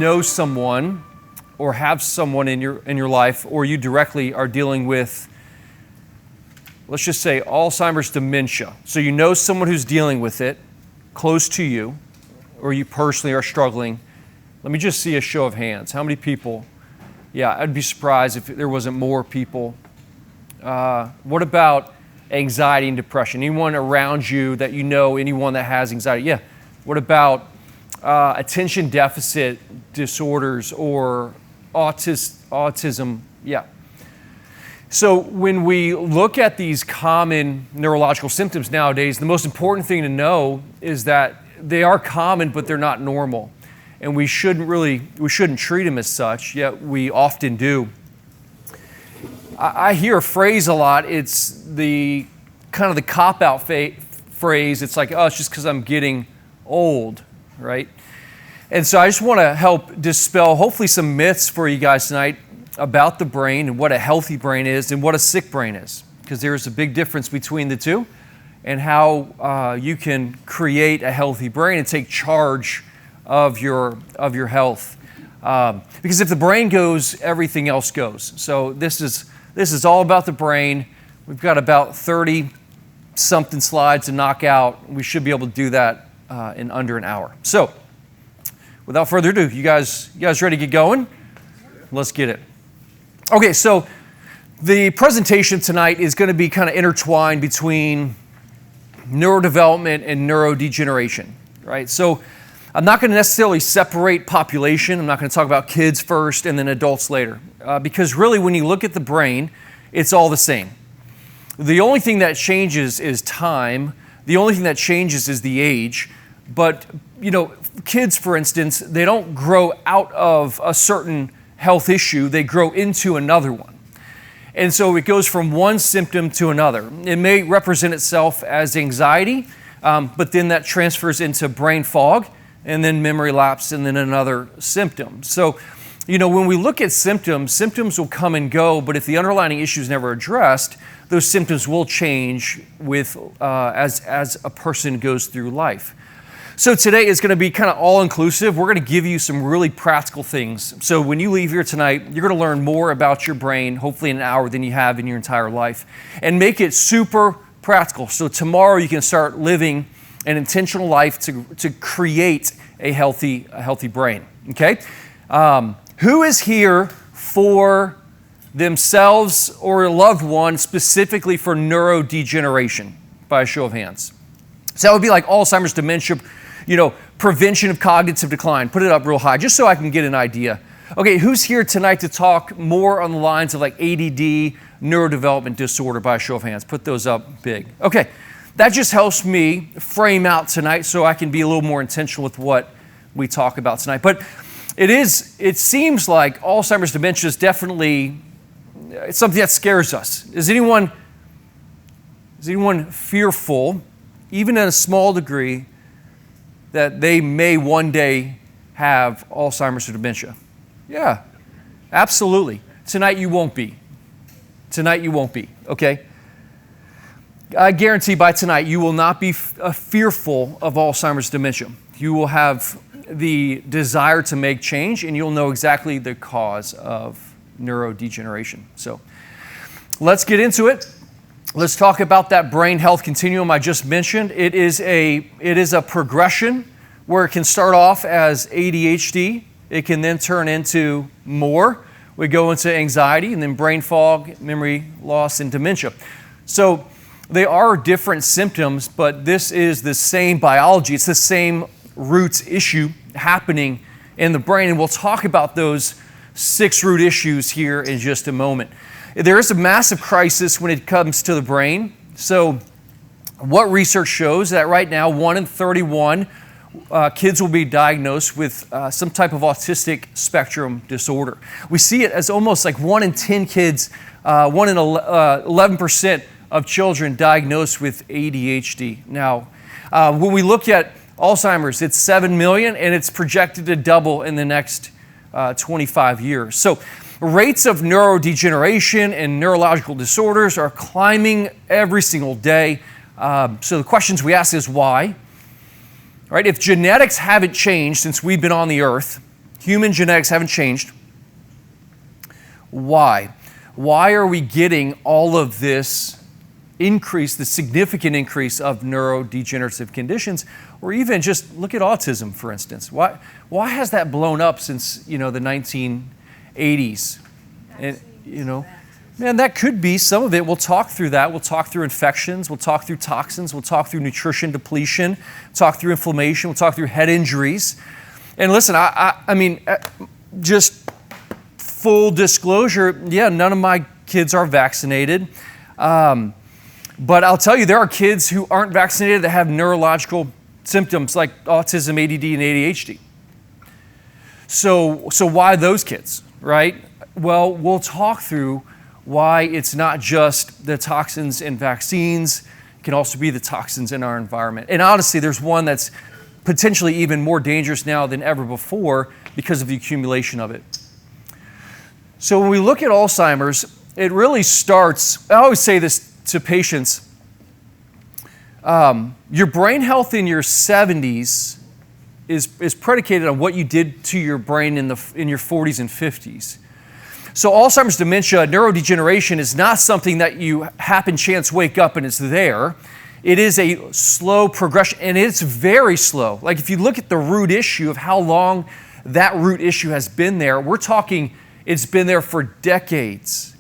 know someone or have someone in your life, or you directly are dealing with, let's just say, Alzheimer's dementia. So you know someone who's dealing with it close to you, or you personally are struggling. Let me just see a show of hands. How many people? Yeah, I'd be surprised if there wasn't more people. What about anxiety and depression? Anyone around you that you know, anyone that has anxiety? Yeah. What about attention deficit disorders or autism? Yeah. So when we look at these common neurological symptoms nowadays, the most important thing to know is that they are common, but they're not normal. And we shouldn't treat them as such, yet we often do. I hear a phrase a lot. It's the kind of the cop-out phrase. It's like, oh, it's just because I'm getting old, right? And so I just want to help dispel hopefully some myths for you guys tonight about the brain and what a healthy brain is and what a sick brain is, because there's a big difference between the two and how you can create a healthy brain and take charge of your health. Because if the brain goes, everything else goes. So this is all about the brain. We've got about 30-something slides to knock out. We should be able to do that in under an hour. So without further ado, you guys ready to get going? Let's get it. Okay, so the presentation tonight is going to be kind of intertwined between neurodevelopment and neurodegeneration, right? So I'm not going to necessarily separate population. I'm not going to talk about kids first and then adults later, because really when you look at the brain, it's all the same. The only thing that changes is time. The only thing that changes is the age. But, kids, for instance, they don't grow out of a certain health issue. They grow into another one. And so it goes from one symptom to another. It may represent itself as anxiety, but then that transfers into brain fog, and then memory lapse, and then another symptom. So, when we look at symptoms will come and go, but if the underlying issue is never addressed, those symptoms will change with as a person goes through life. So today is going to be kind of all-inclusive. We're going to give you some really practical things. So when you leave here tonight, you're going to learn more about your brain, hopefully in an hour, than you have in your entire life, and make it super practical. So tomorrow you can start living an intentional life to create a healthy brain. Okay? Who is here for themselves or a loved one specifically for neurodegeneration? By a show of hands. So that would be like Alzheimer's, dementia, prevention of cognitive decline. Put it up real high, just so I can get an idea. Okay, who's here tonight to talk more on the lines of like ADD, neurodevelopment disorder, by a show of hands? Put those up big. Okay, that just helps me frame out tonight so I can be a little more intentional with what we talk about tonight. But it seems like Alzheimer's dementia is definitely it's something that scares us. Is anyone fearful, even in a small degree, that they may one day have Alzheimer's or dementia? Yeah, absolutely. Tonight you won't be. Okay? I guarantee by tonight you will not be fearful of Alzheimer's dementia. You will have the desire to make change, and you'll know exactly the cause of neurodegeneration. So let's get into it. Let's talk about that brain health continuum I just mentioned. It is a progression where it can start off as ADHD. It can then turn into more. We go into anxiety and then brain fog, memory loss, and dementia. So they are different symptoms, but this is the same biology. It's the same roots issue happening in the brain, and we'll talk about those 6 root issues here in just a moment. There is a massive crisis when it comes to the brain. So what research shows that right now 1 in 31 kids will be diagnosed with some type of autistic spectrum disorder. We see it as almost like 1 in 10 kids, 1 in 11% of children diagnosed with ADHD. Now, when we look at Alzheimer's, it's 7 million, and it's projected to double in the next 25 years. So rates of neurodegeneration and neurological disorders are climbing every single day. So the questions we ask is why? Right? If genetics haven't changed since we've been on the earth, Human genetics haven't changed. Why? Why are we getting all of this increase, the significant increase of neurodegenerative conditions, or even just look at autism, for instance? Why has that blown up since, the 1980s? And, man, that could be some of it. We'll talk through that. We'll talk through infections. We'll talk through toxins. We'll talk through nutrition depletion. Talk through inflammation. We'll talk through head injuries. And listen, I mean, just full disclosure, none of my kids are vaccinated. But I'll tell you, there are kids who aren't vaccinated that have neurological symptoms like autism, ADD, and ADHD. So why those kids, right? Well, we'll talk through why it's not just the toxins in vaccines. It can also be the toxins in our environment. And honestly, there's one that's potentially even more dangerous now than ever before because of the accumulation of it. So when we look at Alzheimer's, it really starts, I always say this to patients, your brain health in your 70s is predicated on what you did to your brain in your 40s and 50s. So Alzheimer's dementia, neurodegeneration is not something that you happen chance wake up and it's there. It is a slow progression, and it's very slow. Like if you look at the root issue of how long that root issue has been there, we're talking it's been there for decades.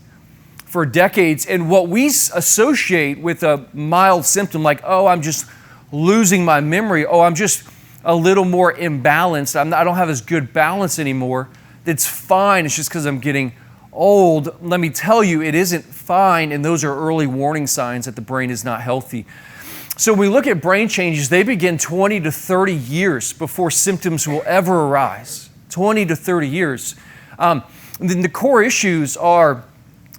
For decades. And what we associate with a mild symptom like, oh, I'm just losing my memory. Oh, I'm just a little more imbalanced. I don't have as good balance anymore. It's fine. It's just because I'm getting old. Let me tell you, it isn't fine. And those are early warning signs that the brain is not healthy. So when we look at brain changes, they begin 20 to 30 years before symptoms will ever arise. 20 to 30 years. Then the core issues are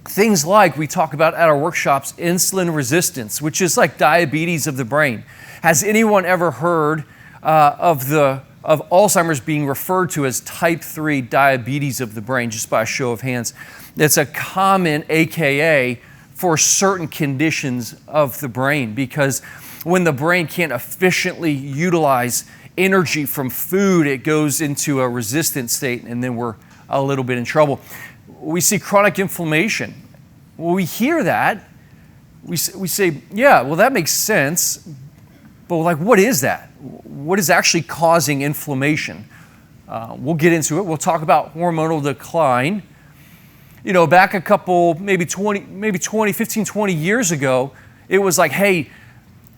things like we talk about at our workshops, insulin resistance, which is like diabetes of the brain. Has anyone ever heard of Alzheimer's being referred to as type 3 diabetes of the brain, just by a show of hands? It's a common AKA for certain conditions of the brain, because when the brain can't efficiently utilize energy from food, it goes into a resistant state, and then we're a little bit in trouble. We see chronic inflammation. When we hear that, we say, yeah, well, that makes sense. But like, what is that? What is actually causing inflammation? We'll get into it. We'll talk about hormonal decline. Back a couple, maybe 15, 20 years ago, it was like, hey,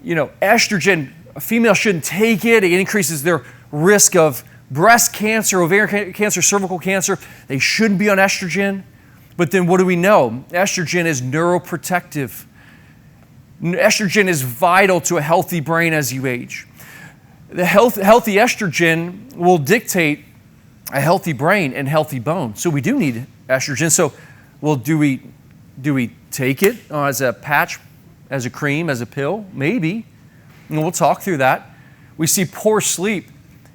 estrogen, a female shouldn't take it. It increases their risk of breast cancer, ovarian cancer, cervical cancer. They shouldn't be on estrogen. But then what do we know? Estrogen is neuroprotective. Estrogen is vital to a healthy brain as you age. The healthy estrogen will dictate a healthy brain and healthy bone. So we do need estrogen. So, well, do we take it as a patch, as a cream, as a pill? Maybe. And we'll talk through that. We see poor sleep.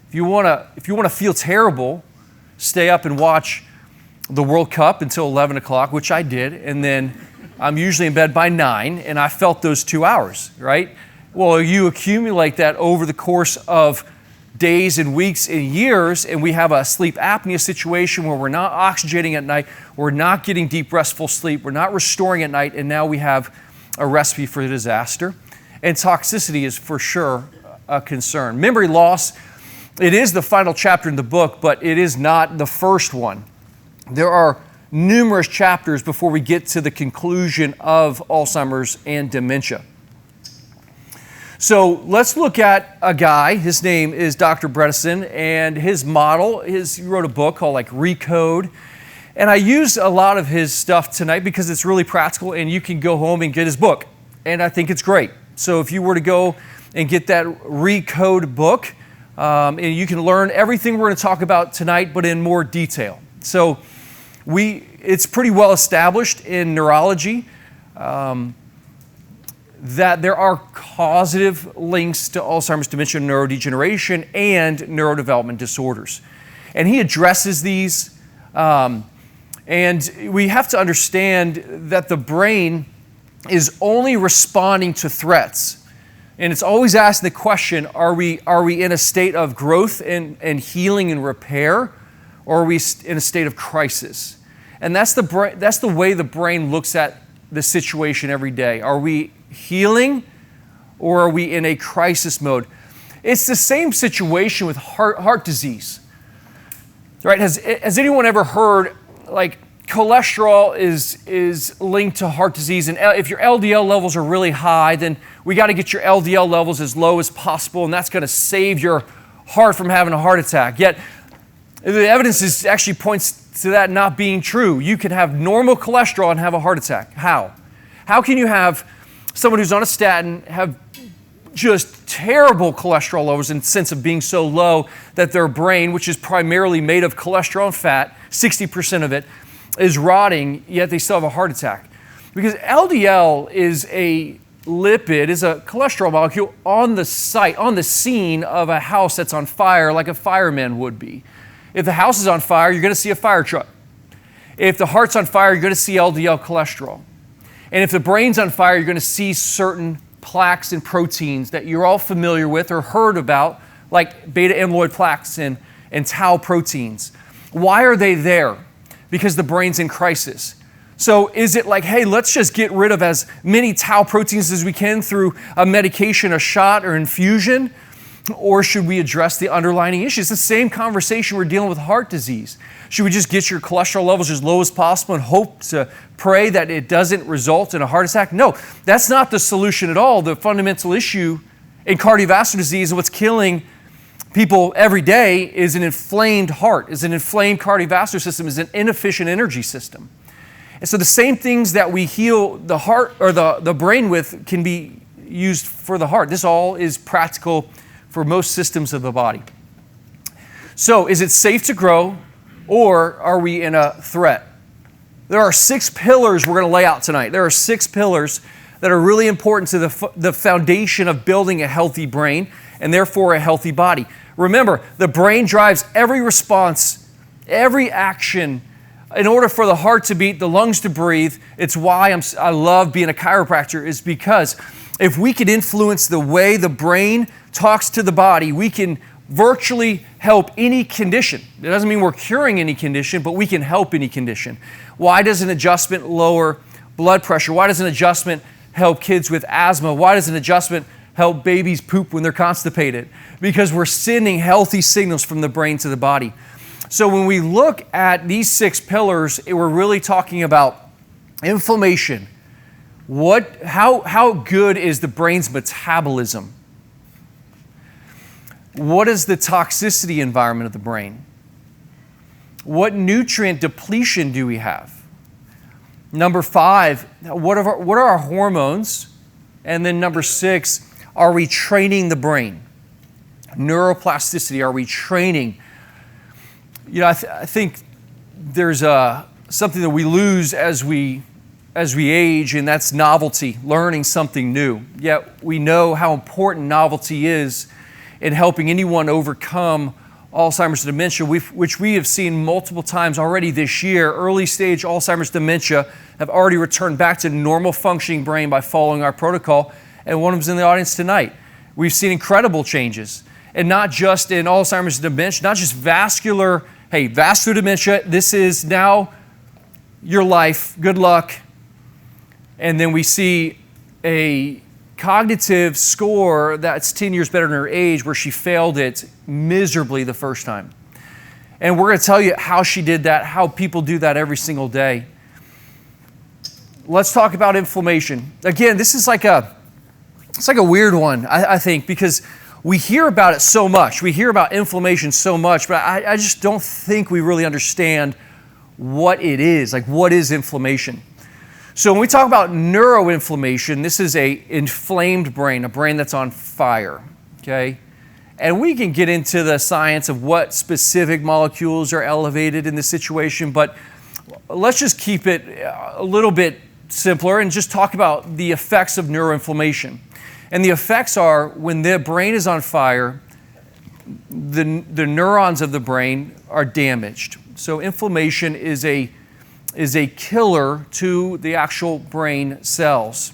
If you want to feel terrible, stay up and watch the World Cup until 11 o'clock, which I did, and then I'm usually in bed by 9, and I felt those 2 hours, right? Well, you accumulate that over the course of days and weeks and years, and we have a sleep apnea situation where we're not oxygenating at night, we're not getting deep restful sleep, we're not restoring at night, and now we have a recipe for disaster. And toxicity is for sure a concern. Memory loss, it is the final chapter in the book, but it is not the first one. There are numerous chapters before we get to the conclusion of Alzheimer's and dementia. So let's look at a guy. His name is Dr. Bredesen, and his model he wrote a book called Recode. And I use a lot of his stuff tonight because it's really practical, and you can go home and get his book. And I think it's great. So if you were to go and get that Recode book, and you can learn everything we're going to talk about tonight, but in more detail. So it's pretty well established in neurology that there are causative links to Alzheimer's, dementia, neurodegeneration, and neurodevelopment disorders. And he addresses these. And we have to understand that the brain is only responding to threats. And it's always asking the question, are we in a state of growth and healing and repair? or are we in a state of crisis? And that's the way the brain looks at the situation every day. Are we healing, or are we in a crisis mode? It's the same situation with heart disease, right? Has anyone ever heard, like, cholesterol is linked to heart disease, and if your LDL levels are really high, then we got to get your LDL levels as low as possible, and that's going to save your heart from having a heart attack. Yet the evidence actually points to that not being true. You can have normal cholesterol and have a heart attack. How? How can you have someone who's on a statin have just terrible cholesterol levels in the sense of being so low that their brain, which is primarily made of cholesterol and fat, 60% of it, is rotting, yet they still have a heart attack? Because LDL is a lipid, is a cholesterol molecule on the scene of a house that's on fire, like a fireman would be. If the house is on fire, you're going to see a fire truck. If the heart's on fire, you're going to see LDL cholesterol. And if the brain's on fire, you're going to see certain plaques and proteins that you're all familiar with or heard about, like beta amyloid plaques and tau proteins. Why are they there? Because the brain's in crisis. So is it like, hey, let's just get rid of as many tau proteins as we can through a medication, a shot, or infusion? Or should we address the underlying issues? It's the same conversation we're dealing with heart disease. Should we just get your cholesterol levels as low as possible and hope to pray that it doesn't result in a heart attack? No, that's not the solution at all. The fundamental issue in cardiovascular disease and what's killing people every day is an inflamed heart, is an inflamed cardiovascular system, is an inefficient energy system. And so the same things that we heal the heart or the brain with can be used for the heart. This all is practical for most systems of the body. So is it safe to grow, or are we in a threat? There are 6 pillars we're going to lay out tonight. There are 6 pillars that are really important to the foundation of building a healthy brain and therefore a healthy body. Remember, the brain drives every response, every action. In order for the heart to beat, the lungs to breathe, it's why I love being a chiropractor, is because if we can influence the way the brain talks to the body, we can virtually help any condition. It doesn't mean we're curing any condition, but we can help any condition. Why does an adjustment lower blood pressure? Why does an adjustment help kids with asthma? Why does an adjustment help babies poop when they're constipated? Because we're sending healthy signals from the brain to the body. So when we look at these 6 pillars, we're really talking about inflammation. How good is the brain's metabolism? What is the toxicity environment of the brain? What nutrient depletion do we have? Number 5, what are our hormones? And then number 6, are we training the brain? Neuroplasticity, are we training? You know, I think there's something that we lose as we age, and that's novelty, learning something new. Yet we know how important novelty is in helping anyone overcome Alzheimer's and dementia, which we have seen multiple times already this year. Early stage Alzheimer's dementia have already returned back to normal functioning brain by following our protocol, and one of them's in the audience tonight. We've seen incredible changes, and not just in Alzheimer's and dementia, not just vascular dementia. This is now your life, good luck. And then we see a cognitive score that's 10 years better than her age, where she failed it miserably the first time. And we're going to tell you how she did that, how people do that every single day. Let's talk about inflammation. Again, this is like a weird one, I think, because we hear about it so much. We hear about inflammation so much, but I just don't think we really understand what it is. Like, what is inflammation? So when we talk about neuroinflammation, this is an inflamed brain, a brain that's on fire, okay? And we can get into the science of what specific molecules are elevated in this situation, but let's just keep it a little bit simpler and just talk about the effects of neuroinflammation. And the effects are, when the brain is on fire, the neurons of the brain are damaged. So inflammation is a killer to the actual brain cells.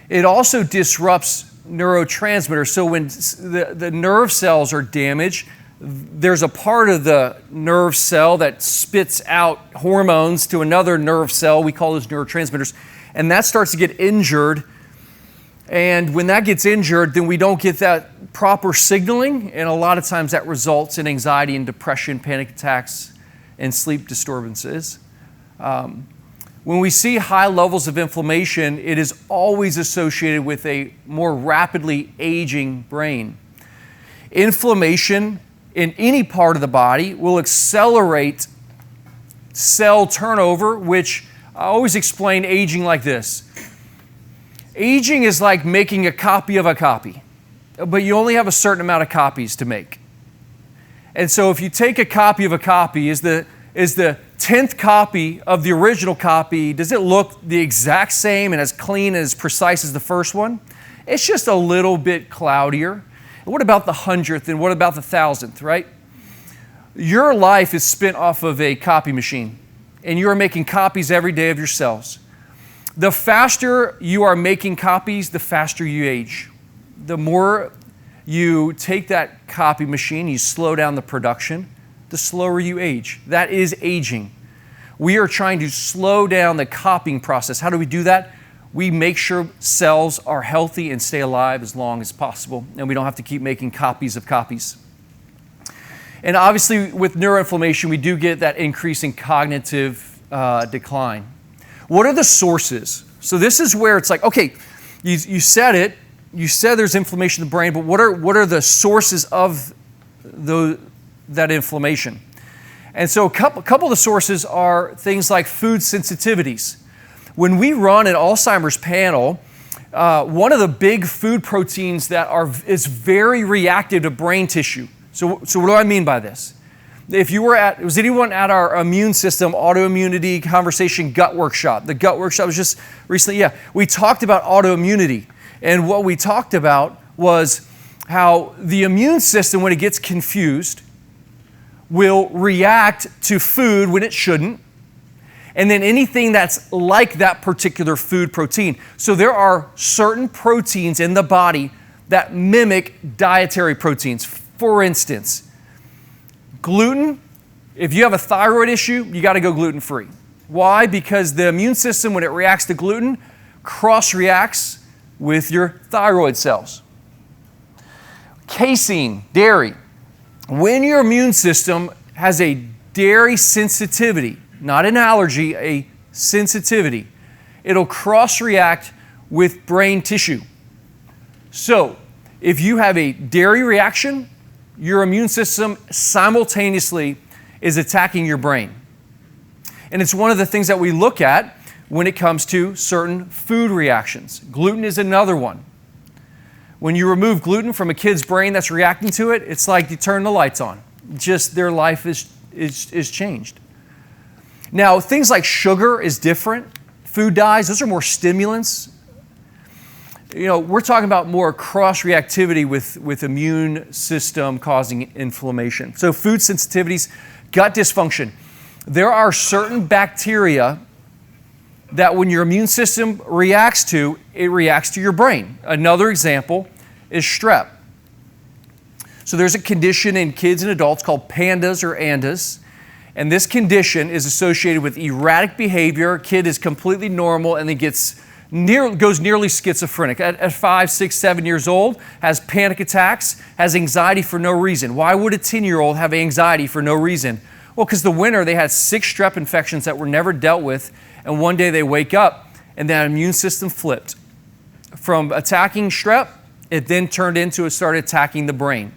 It also disrupts neurotransmitters. So when the nerve cells are damaged, there's a part of the nerve cell that spits out hormones to another nerve cell. We call those neurotransmitters. And that starts to get injured. And when that gets injured, then we don't get that proper signaling. And a lot of times that results in anxiety and depression, panic attacks, and sleep disturbances. When we see high levels of inflammation, it is always associated with a more rapidly aging brain. Inflammation in any part of the body will accelerate cell turnover, which I always explain aging like this. Aging is like making a copy of a copy, but you only have a certain amount of copies to make. And so if you take a copy of a copy, is the 10th copy of the original copy, does it look the exact same and as clean and as precise as the first one? It's just a little bit cloudier. What about the 100th and what about the 1000th, right? Your life is spent off of a copy machine, and you are making copies every day of yourselves. The faster you are making copies, the faster you age. The more you take that copy machine, you slow down the production, the slower you age. That is aging. We are trying to slow down the copying process. How do we do that? We make sure cells are healthy and stay alive as long as possible, and we don't have to keep making copies of copies. And obviously, with neuroinflammation, we do get that increase in cognitive decline. What are the sources? So this is where it's like, okay, you said it. You said there's inflammation in the brain, but what are the sources of that inflammation? And so a couple of the sources are things like food sensitivities. When we run an Alzheimer's panel, one of the big food proteins that is very reactive to brain tissue. So what do I mean by this? If you were was anyone at our immune system, autoimmunity conversation gut workshop? The gut workshop was just recently, yeah. We talked about autoimmunity. And what we talked about was how the immune system, when it gets confused, will react to food when it shouldn't, and then anything that's like that particular food protein. So there are certain proteins in the body that mimic dietary proteins. For instance, gluten. If you have a thyroid issue, you got to go gluten-free. Why? Because the immune system, when it reacts to gluten, cross-reacts with your thyroid cells. Casein, dairy. When your immune system has a dairy sensitivity, not an allergy, a sensitivity, it'll cross-react with brain tissue. So, if you have a dairy reaction, your immune system simultaneously is attacking your brain. And it's one of the things that we look at when it comes to certain food reactions. Gluten is another one. When you remove gluten from a kid's brain that's reacting to it, it's like you turn the lights on. Just their life is changed. Now, things like sugar is different. Food dyes, those are more stimulants. You know, we're talking about more cross-reactivity with immune system causing inflammation. So food sensitivities, gut dysfunction. There are certain bacteria that when your immune system reacts to, it reacts to your brain. Another example is strep. So there's a condition in kids and adults called PANDAS or ANDAS, and this condition is associated with erratic behavior. Kid is completely normal and then goes nearly schizophrenic. At 5, 6, 7 years old, has panic attacks, has anxiety for no reason. Why would a 10-year-old have anxiety for no reason? Well, because the winter they had 6 strep infections that were never dealt with, and one day they wake up and that immune system flipped. From attacking strep, it then turned into it started attacking the brain.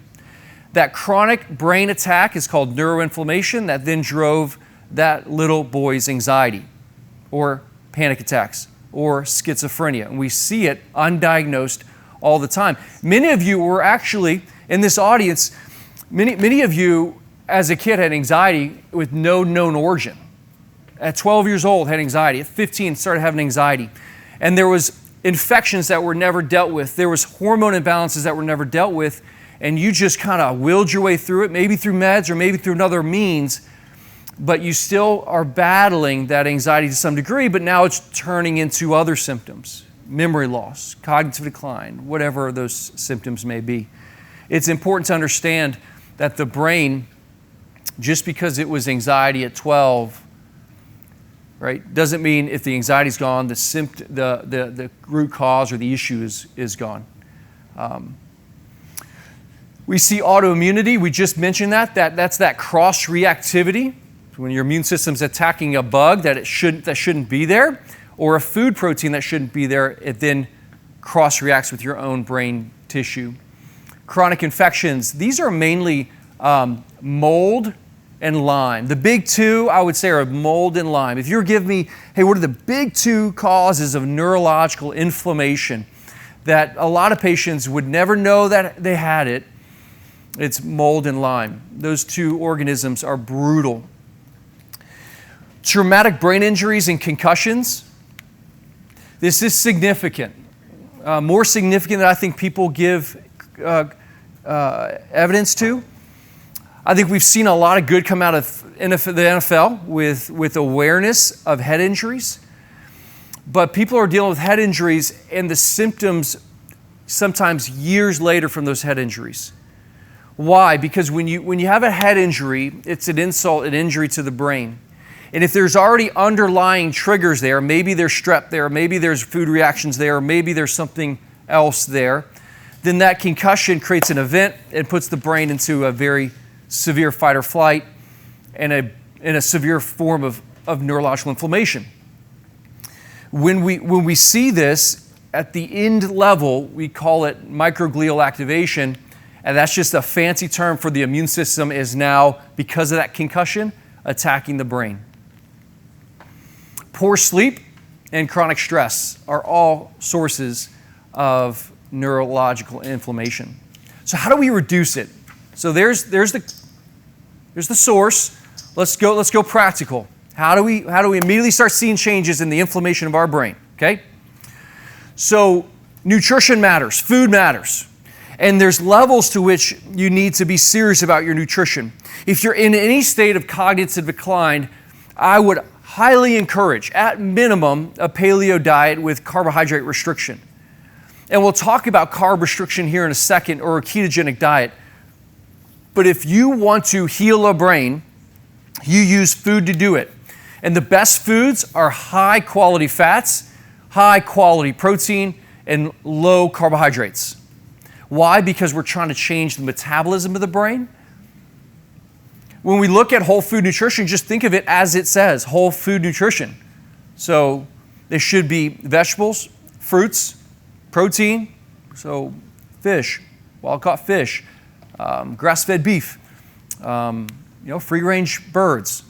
That chronic brain attack is called neuroinflammation that then drove that little boy's anxiety or panic attacks or schizophrenia. And we see it undiagnosed all the time. Many of you were actually, in this audience, many of you as a kid had anxiety with no known origin. At 12 years old, had anxiety. At 15, started having anxiety. And there was infections that were never dealt with. There was hormone imbalances that were never dealt with. And you just kind of willed your way through it, maybe through meds or maybe through another means. But you still are battling that anxiety to some degree, but now it's turning into other symptoms. Memory loss, cognitive decline, whatever those symptoms may be. It's important to understand that the brain, just because it was anxiety at 12, right, doesn't mean if the anxiety's gone, the root cause or the issue is gone. We see autoimmunity. We just mentioned that's that cross-reactivity. When your immune system's attacking a bug that shouldn't be there, or a food protein that shouldn't be there, it then cross-reacts with your own brain tissue. Chronic infections. These are mainly mold and Lyme. The big two, I would say, are mold and Lyme. If you were to give me, hey, what are the big two causes of neurological inflammation that a lot of patients would never know that they had it, it's mold and Lyme. Those two organisms are brutal. Traumatic brain injuries and concussions. This is significant. More significant than I think people give evidence to. I think we've seen a lot of good come out of the NFL with awareness of head injuries. But people are dealing with head injuries and the symptoms sometimes years later from those head injuries. Why? Because when you have a head injury, it's an insult, an injury to the brain. And if there's already underlying triggers there, maybe there's strep there, maybe there's food reactions there, maybe there's something else there, then that concussion creates an event and puts the brain into a very severe fight or flight and a severe form of neurological inflammation. When we see this at the end level, we call it microglial activation, and that's just a fancy term for the immune system is now, because of that concussion, attacking the brain. Poor sleep and chronic stress are all sources of neurological inflammation. So how do we reduce it? So there's the source. Let's go practical. How do we immediately start seeing changes in the inflammation of our brain? Okay? So nutrition matters, food matters. And there's levels to which you need to be serious about your nutrition. If you're in any state of cognitive decline, I would highly encourage, at minimum, a paleo diet with carbohydrate restriction. And we'll talk about carb restriction here in a second, or a ketogenic diet. But if you want to heal a brain, you use food to do it. And the best foods are high quality fats, high quality protein, and low carbohydrates. Why? Because we're trying to change the metabolism of the brain. When we look at whole food nutrition, just think of it as it says, whole food nutrition. So there should be vegetables, fruits, protein, so fish, wild-caught fish, grass-fed beef, free-range birds.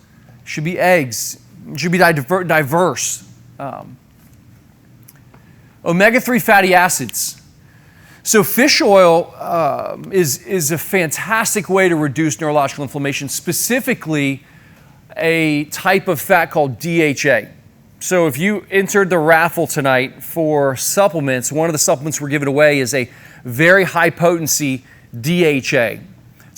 Should be eggs. Should be diverse. Omega-3 fatty acids. So fish oil is a fantastic way to reduce neurological inflammation, specifically a type of fat called DHA. So if you entered the raffle tonight for supplements, one of the supplements we're giving away is a very high potency DHA.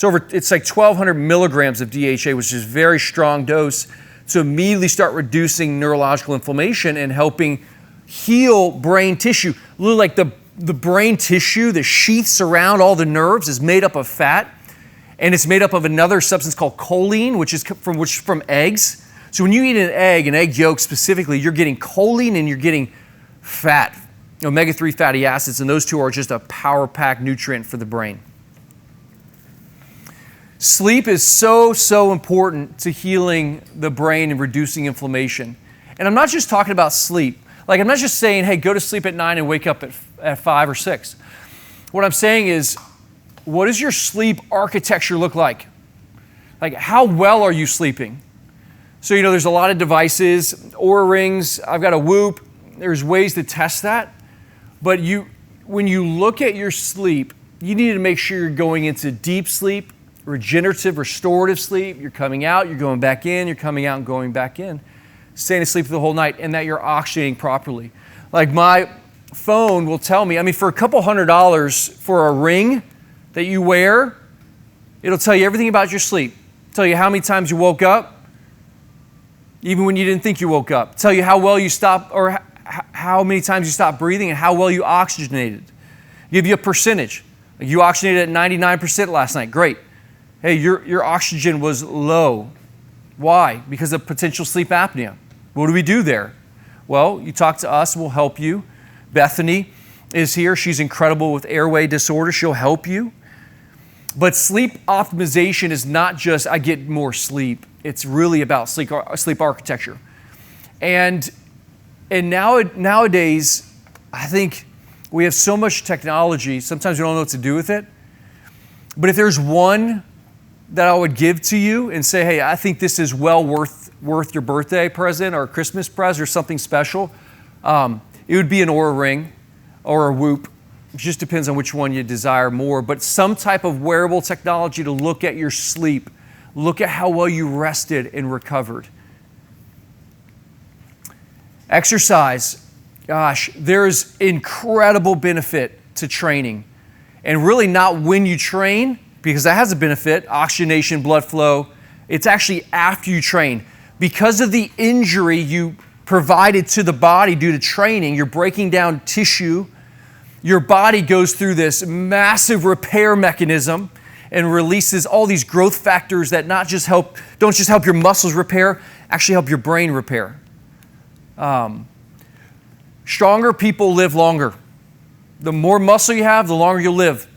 It's like 1,200 milligrams of DHA, which is a very strong dose to immediately start reducing neurological inflammation and helping heal brain tissue. Literally like the brain tissue, the sheaths around all the nerves is made up of fat, and it's made up of another substance called choline, which is from eggs. So when you eat an egg yolk specifically, you're getting choline and you're getting fat, omega-3 fatty acids, and those two are just a power-packed nutrient for the brain. Sleep is so important to healing the brain and reducing inflammation. And I'm not just talking about sleep. Like, I'm not just saying, hey, go to sleep at 9 and wake up at 5 or 6. What I'm saying is, what does your sleep architecture look like? Like, how well are you sleeping? So, there's a lot of devices, Oura Rings, I've got a Whoop. There's ways to test that. But when you look at your sleep, you need to make sure you're going into deep sleep, regenerative, restorative sleep. You're coming out, you're going back in, you're coming out and going back in. Staying asleep the whole night, and that you're oxygenating properly. Like my phone will tell me, for a couple $100 for a ring that you wear, it'll tell you everything about your sleep. Tell you how many times you woke up, even when you didn't think you woke up. Tell you how well you stopped, or how many times you stopped breathing, and how well you oxygenated. Give you a percentage. Like you oxygenated at 99% last night. Great. Hey, your oxygen was low. Why? Because of potential sleep apnea. What do we do there? Well, you talk to us, we'll help you. Bethany is here. She's incredible with airway disorder. She'll help you. But sleep optimization is not just I get more sleep. It's really about sleep architecture. And nowadays, I think we have so much technology, sometimes we don't know what to do with it. But if there's one that I would give to you and say, hey, I think this is well worth your birthday present or Christmas present or something special, it would be an Oura Ring or a Whoop. It just depends on which one you desire more. But some type of wearable technology to look at your sleep, look at how well you rested and recovered. Exercise. Gosh, there's incredible benefit to training. And really not when you train, because that has a benefit, oxygenation, blood flow. It's actually after you train. Because of the injury you provided to the body due to training, you're breaking down tissue. Your body goes through this massive repair mechanism and releases all these growth factors that don't just help your muscles repair, actually help your brain repair. Stronger people live longer. The more muscle you have, the longer you'll live.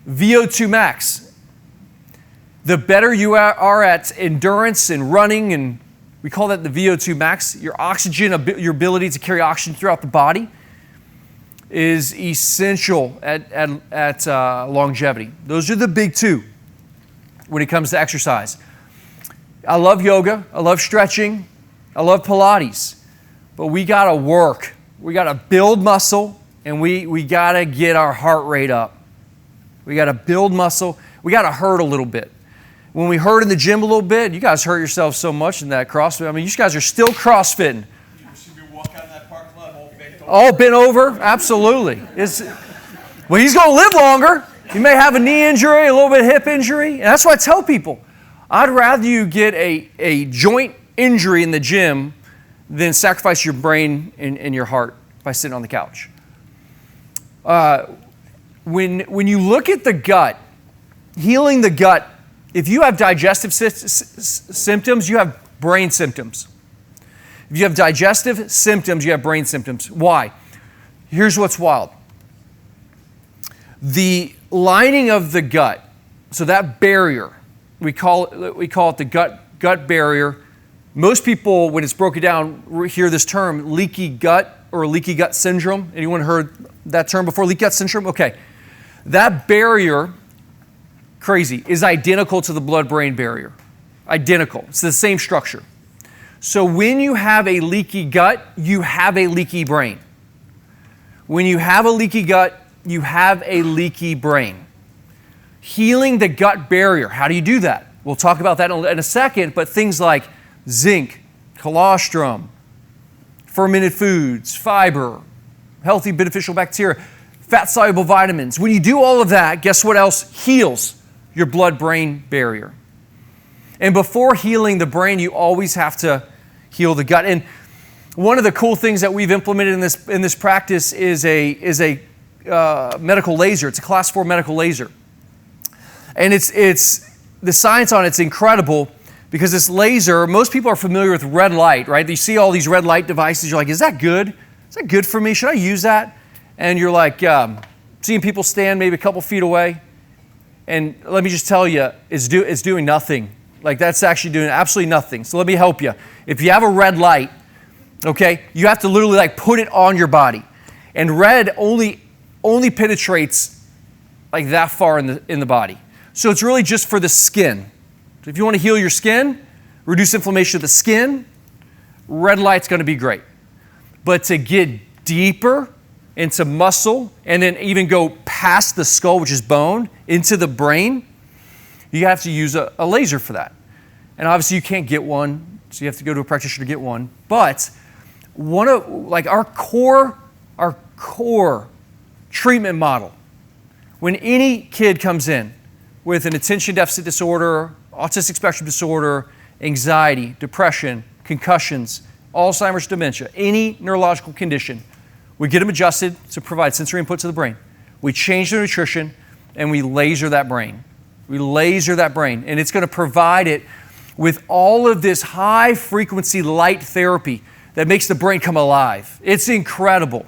VO2 max. The better you are at endurance and running, and we call that the VO2 max, your oxygen, your ability to carry oxygen throughout the body is essential at longevity. Those are the big two when it comes to exercise. I love yoga. I love stretching. I love Pilates. But we got to work. We got to build muscle, and we got to get our heart rate up. We got to build muscle. We got to hurt a little bit. When we hurt in the gym a little bit, you guys hurt yourselves so much in that CrossFit. I mean, you guys are still CrossFitting. You should be walking out in that parking lot all bent over. Absolutely. Well, he's going to live longer. You may have a knee injury, a little bit of hip injury. And that's what I tell people. I'd rather you get a joint injury in the gym than sacrifice your brain and your heart by sitting on the couch. When you look at the gut, healing the gut, if you have digestive symptoms, you have brain symptoms. If you have digestive symptoms, you have brain symptoms. Why? Here's what's wild. The lining of the gut, so that barrier, we call it the gut barrier. Most people, when it's broken down, hear this term, leaky gut or leaky gut syndrome. Anyone heard that term before, leaky gut syndrome? Okay. That barrier, crazy, is identical to the blood-brain barrier. Identical. It's the same structure. So when you have a leaky gut, you have a leaky brain. When you have a leaky gut, you have a leaky brain. Healing the gut barrier, how do you do that? We'll talk about that in a second, but things like zinc, colostrum, fermented foods, fiber, healthy beneficial bacteria, fat-soluble vitamins. When you do all of that, guess what else heals your blood-brain barrier? And before healing the brain, you always have to heal the gut. And one of the cool things that we've implemented in this practice is a medical laser. It's a class 4 medical laser. And it's the science on it's incredible because this laser, most people are familiar with red light, right? You see all these red light devices. You're like, is that good? Is that good for me? Should I use that? And you're like seeing people stand maybe a couple feet away. And let me just tell you, it's doing nothing. Like that's actually doing absolutely nothing. So let me help you. If you have a red light, okay, you have to literally like put it on your body. And red only penetrates like that far in the body. So it's really just for the skin. So if you want to heal your skin, reduce inflammation of the skin, red light's going to be great. But to get deeper into muscle and then even go past the skull, which is bone, into the brain, you have to use a laser for that. And obviously you can't get one, so you have to go to a practitioner to get one. But one of like our core treatment model, when any kid comes in with an attention deficit disorder, autistic spectrum disorder, anxiety, depression, concussions, Alzheimer's, dementia, any neurological condition, we get them adjusted to provide sensory input to the brain. We change their nutrition, and we laser that brain. We laser that brain, and it's going to provide it with all of this high-frequency light therapy that makes the brain come alive. It's incredible.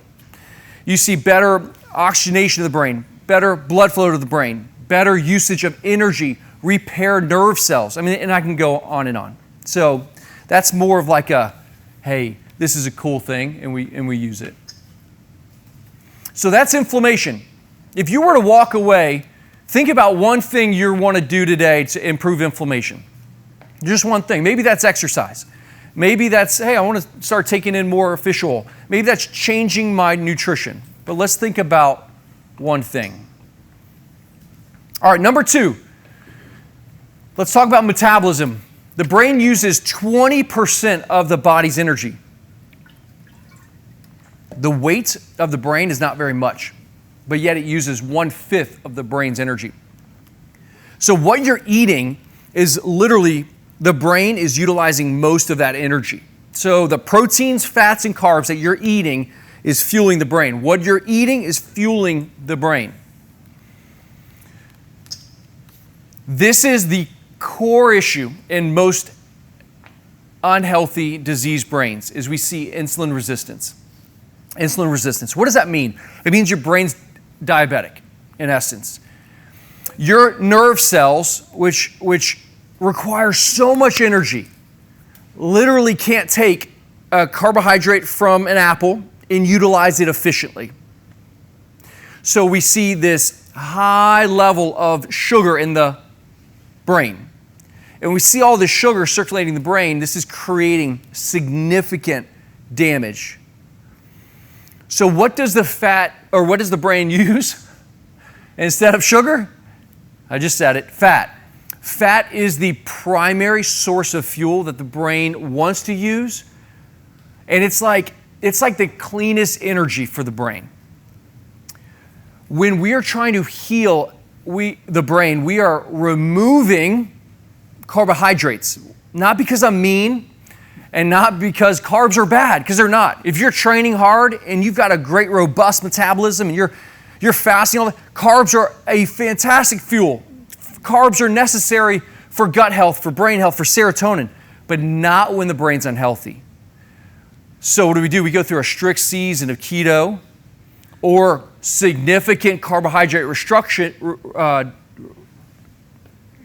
You see better oxygenation of the brain, better blood flow to the brain, better usage of energy, repair nerve cells. I mean, and I can go on and on. So that's more of like a, hey, this is a cool thing, and we use it. So that's inflammation. If you were to walk away, think about one thing you want to do today to improve inflammation. Just one thing. Maybe that's exercise. Maybe that's, hey, I want to start taking in more fish oil. Maybe that's changing my nutrition. But let's think about one thing. All right, number 2. Let's talk about metabolism. The brain uses 20% of the body's energy. The weight of the brain is not very much, but yet it uses 1/5 of the brain's energy. So what you're eating is literally, the brain is utilizing most of that energy. So the proteins, fats, and carbs that you're eating is fueling the brain. What you're eating is fueling the brain. This is the core issue in most unhealthy diseased brains, is we see insulin resistance. Insulin resistance. What does that mean? It means your brain's diabetic, in essence. Your nerve cells, which require so much energy, literally can't take a carbohydrate from an apple and utilize it efficiently. So we see this high level of sugar in the brain. And we see all this sugar circulating the brain. This is creating significant damage. So what does the brain use instead of sugar? I just said it, fat. Fat is the primary source of fuel that the brain wants to use. And it's like the cleanest energy for the brain. When we are trying to heal the brain, we are removing carbohydrates. Not because I'm mean, and not because carbs are bad, because they're not. If you're training hard and you've got a great, robust metabolism and you're fasting, all that, carbs are a fantastic fuel. Carbs are necessary for gut health, for brain health, for serotonin, but not when the brain's unhealthy. So what do? We go through a strict season of keto or significant carbohydrate restriction,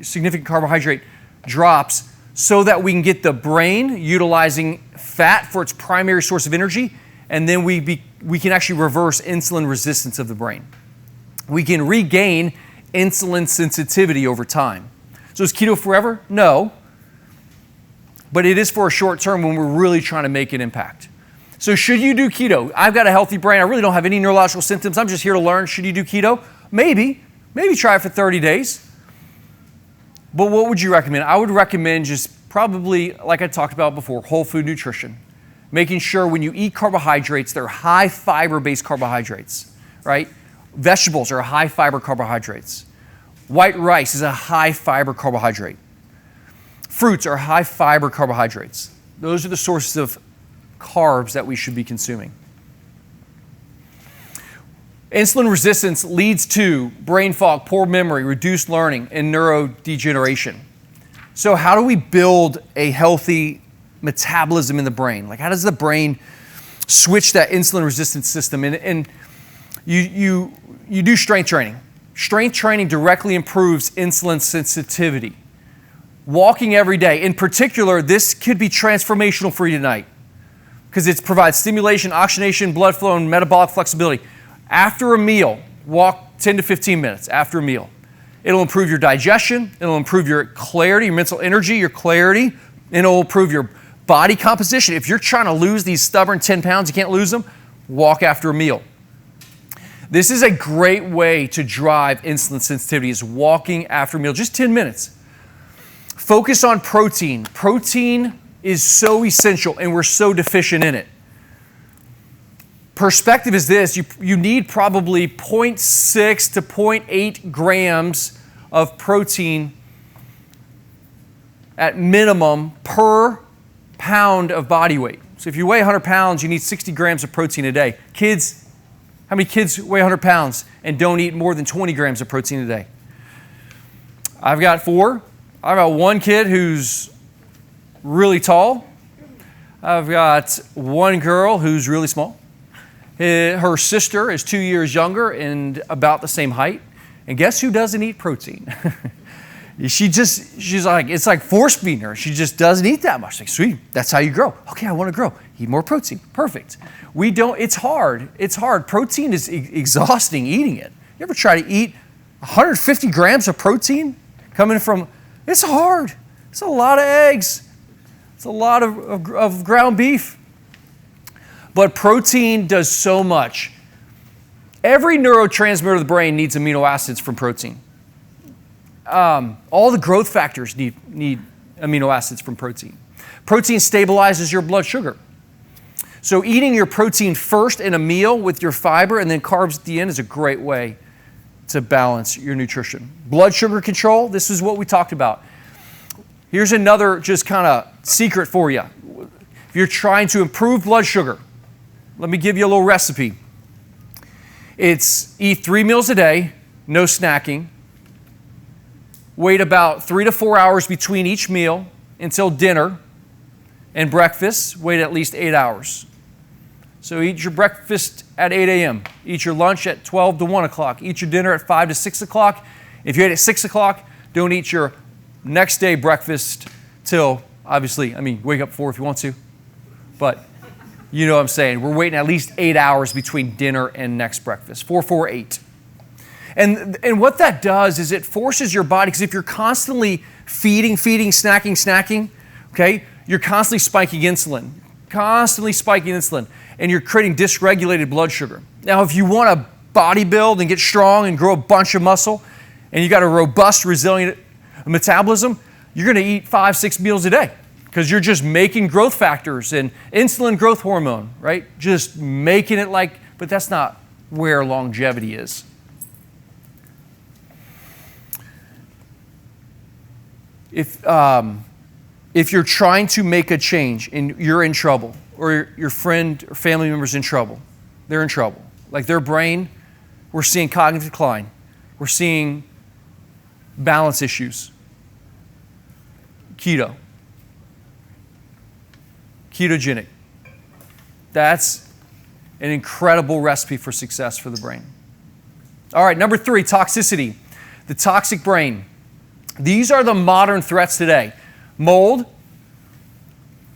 significant carbohydrate drops, so that we can get the brain utilizing fat for its primary source of energy, and then we can actually reverse insulin resistance of the brain. We can regain insulin sensitivity over time. So is keto forever? No. But it is for a short term when we're really trying to make an impact. So should you do keto? I've got a healthy brain. I really don't have any neurological symptoms. I'm just here to learn. Should you do keto? Maybe. Maybe try it for 30 days. But what would you recommend? I would recommend just probably, like I talked about before, whole food nutrition. Making sure when you eat carbohydrates, they're high fiber-based carbohydrates, right? Vegetables are high fiber carbohydrates. White rice is a high fiber carbohydrate. Fruits are high fiber carbohydrates. Those are the sources of carbs that we should be consuming. Insulin resistance leads to brain fog, poor memory, reduced learning, and neurodegeneration. So how do we build a healthy metabolism in the brain? Like, how does the brain switch that insulin resistance system? And you do strength training. Strength training directly improves insulin sensitivity. Walking every day. In particular, this could be transformational for you tonight because it provides stimulation, oxygenation, blood flow, and metabolic flexibility. After a meal, walk 10 to 15 minutes after a meal. It'll improve your digestion. It'll improve your clarity, your mental energy, your clarity. And it'll improve your body composition. If you're trying to lose these stubborn 10 pounds, you can't lose them, walk after a meal. This is a great way to drive insulin sensitivity, is walking after a meal, just 10 minutes. Focus on protein. Protein is so essential, and we're so deficient in it. Perspective is this: you need probably 0.6 to 0.8 grams of protein at minimum per pound of body weight. So if you weigh 100 pounds, you need 60 grams of protein a day. Kids, how many kids weigh 100 pounds and don't eat more than 20 grams of protein a day? I've got 4. I've got one kid who's really tall. I've got one girl who's really small. Her sister is 2 years younger and about the same height. And guess who doesn't eat protein? She's like, it's like force feeding her. She just doesn't eat that much. Like, sweet, that's how you grow. Okay, I want to grow. Eat more protein. Perfect. It's hard. It's hard. Protein is exhausting eating it. You ever try to eat 150 grams of protein coming from, it's hard. It's a lot of eggs. It's a lot of ground beef. But protein does so much. Every neurotransmitter of the brain needs amino acids from protein. All the growth factors need amino acids from protein. Protein stabilizes your blood sugar. So eating your protein first in a meal with your fiber and then carbs at the end is a great way to balance your nutrition. Blood sugar control, this is what we talked about. Here's another just kind of secret for you. If you're trying to improve blood sugar, let me give you a little recipe. It's eat 3 meals a day, no snacking. Wait about 3 to 4 hours between each meal until dinner, and breakfast, wait at least 8 hours. So eat your breakfast at 8 a.m. Eat your lunch at 12 to 1 o'clock. Eat your dinner at 5 to 6 o'clock. If you ate at 6 o'clock, don't eat your next day breakfast till, obviously, wake up 4 if you want to. But you know what I'm saying. We're waiting at least 8 hours between dinner and next breakfast. 4, 4, 8. And what that does is it forces your body, because if you're constantly feeding, snacking, okay, you're constantly spiking insulin, and you're creating dysregulated blood sugar. Now, if you want to bodybuild and get strong and grow a bunch of muscle, and you got a robust, resilient metabolism, you're going to eat 5, 6 meals a day because you're just making growth factors and insulin growth hormone, right? Just making it but that's not where longevity is. If you're trying to make a change and you're in trouble, or your friend or family member's in trouble, they're in trouble. Like their brain, we're seeing cognitive decline. We're seeing balance issues. Ketogenic. That's an incredible recipe for success for the brain. All right, number 3, toxicity. The toxic brain. These are the modern threats today. Mold.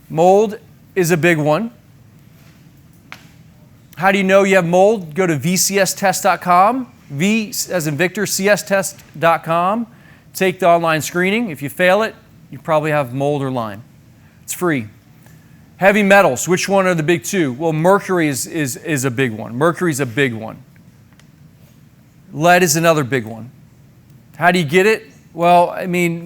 Mold is a big one. How do you know you have mold? Go to vcstest.com, V as in Victor, cstest.com. Take the online screening. If you fail it, you probably have mold or Lyme. It's free. Heavy metals, which one are the big 2? Well, mercury is a big one. Mercury is a big one. Lead is another big one. How do you get it? Well,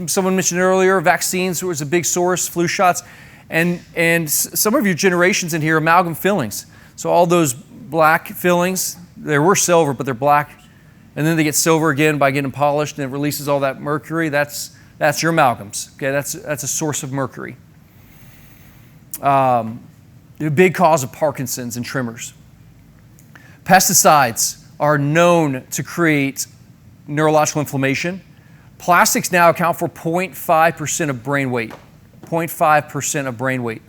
someone mentioned earlier, vaccines was a big source, flu shots, and some of your generations in here, amalgam fillings. So all those black fillings, they were silver, but they're black, and then they get silver again by getting polished, and it releases all that mercury. That's your amalgams. Okay, that's a source of mercury. A big cause of Parkinson's and tremors. Pesticides are known to create neurological inflammation. Plastics now account for 0.5% of brain weight. 0.5% of brain weight.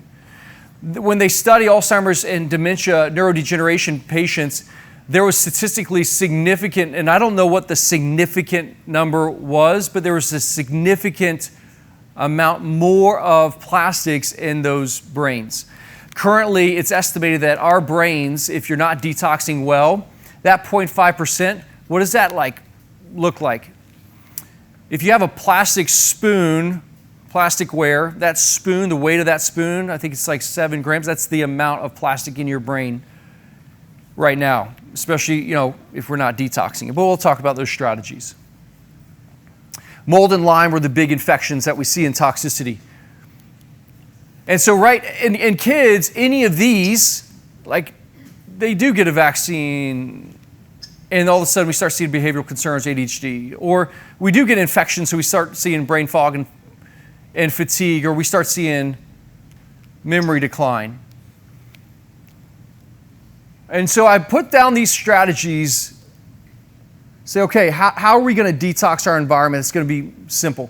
When they study Alzheimer's and dementia neurodegeneration patients, there was statistically significant, and I don't know what the significant number was, but there was a significant amount more of plastics in those brains. Currently, it's estimated that our brains, if you're not detoxing well, that 0.5%, what does that look like? If you have a plastic spoon, plasticware, that spoon, the weight of that spoon, I think it's 7 grams. That's the amount of plastic in your brain right now, especially, if we're not detoxing it. But we'll talk about those strategies. Mold and Lyme were the big infections that we see in toxicity. And so, in kids, any of these, they do get a vaccine, and all of a sudden we start seeing behavioral concerns, ADHD. Or we do get infections, so we start seeing brain fog and fatigue, or we start seeing memory decline. And so I put down these strategies Say, okay, how are we going to detox our environment? It's going to be simple.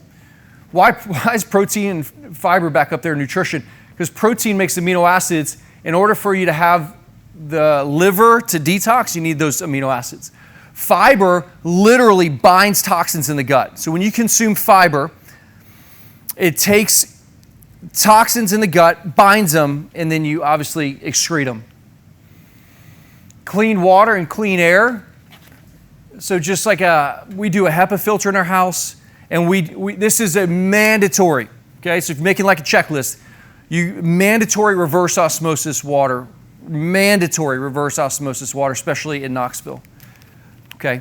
Why is protein and fiber back up there in nutrition? Because protein makes amino acids. In order for you to have the liver to detox, you need those amino acids. Fiber literally binds toxins in the gut. So when you consume fiber, it takes toxins in the gut, binds them, and then you obviously excrete them. Clean water and clean air. So just like we do a HEPA filter in our house, and this is a mandatory. Okay, so if you're making like a checklist, mandatory reverse osmosis water, especially in Knoxville. Okay.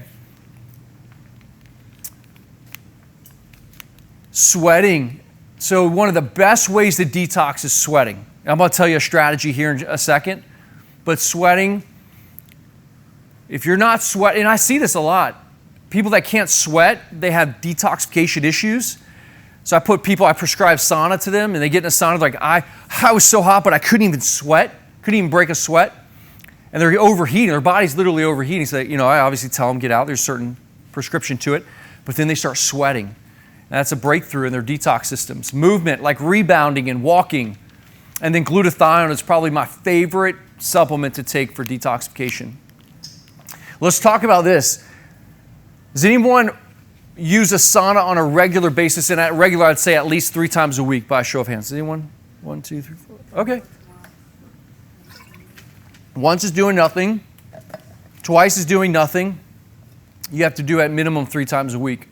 Sweating. So one of the best ways to detox is sweating. I'm going to tell you a strategy here in a second, but sweating, if you're not sweating, and I see this a lot, people that can't sweat, they have detoxification issues. So I prescribe sauna to them, and they get in a sauna, like, I was so hot, but I couldn't even sweat, couldn't even break a sweat. And they're overheating, their body's literally overheating. So, I obviously tell them, get out, there's a certain prescription to it, but then they start sweating. And that's a breakthrough in their detox systems. Movement, like rebounding and walking. And then glutathione is probably my favorite supplement to take for detoxification. Let's talk about this. Does anyone use a sauna on a regular basis? And at regular, I'd say at least 3 times a week by a show of hands. Anyone? 1, 2, 3, 4. Okay. Once is doing nothing. Twice is doing nothing. You have to do at minimum 3 times a week.